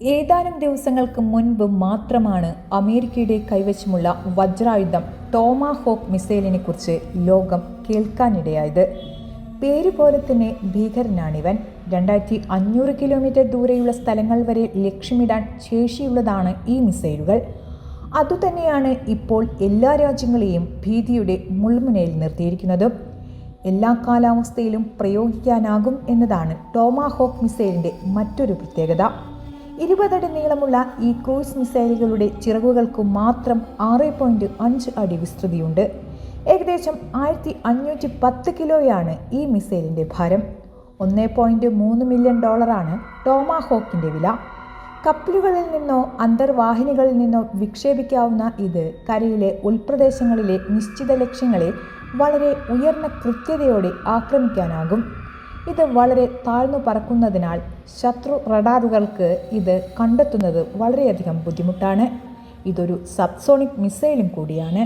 ഏതാനും ദിവസങ്ങൾക്ക് മുൻപ് മാത്രമാണ് അമേരിക്കയുടെ കൈവശമുള്ള വജ്രായുധം ടോമാഹോക്ക് മിസൈലിനെ കുറിച്ച് ലോകം കേൾക്കാനിടയായത്. പേര് പോലെ തന്നെ ഭീകരനാണിവൻ. 2500 കിലോമീറ്റർ ദൂരെയുള്ള സ്ഥലങ്ങൾ വരെ ലക്ഷ്യമിടാൻ ശേഷിയുള്ളതാണ് ഈ മിസൈലുകൾ. അതുതന്നെയാണ് ഇപ്പോൾ എല്ലാ രാജ്യങ്ങളെയും ഭീതിയുടെ മുൾമുനയിൽ നിർത്തിയിരിക്കുന്നത്. എല്ലാ കാലാവസ്ഥയിലും പ്രയോഗിക്കാനാകും എന്നതാണ് ടോമാഹോക്ക് മിസൈലിൻ്റെ മറ്റൊരു പ്രത്യേകത. 20 അടി നീളമുള്ള ഈ ക്രൂയിസ് മിസൈലുകളുടെ ചിറകുകൾക്ക് മാത്രം 6.5 അടി വിസ്തൃതിയുണ്ട്. ഏകദേശം 1510 കിലോയാണ് ഈ മിസൈലിൻ്റെ ഭാരം. $1.3 മില്യൺ ടോമാഹോക്കിൻ്റെ വില. കപ്പലുകളിൽ നിന്നോ അന്തർവാഹിനികളിൽ നിന്നോ വിക്ഷേപിക്കാവുന്ന ഇത് കരയിലെ ഉൾപ്രദേശങ്ങളിലെ നിശ്ചിത ലക്ഷ്യങ്ങളെ വളരെ ഉയർന്ന കൃത്യതയോടെ ആക്രമിക്കാനാകും. ഇത് വളരെ താഴ്ന്നു പറക്കുന്നതിനാൽ ശത്രു റഡാറുകൾക്ക് ഇത് കണ്ടെത്തുന്നത് വളരെയധികം ബുദ്ധിമുട്ടാണ്. ഇതൊരു സബ്സോണിക് മിസൈലും കൂടിയാണ്.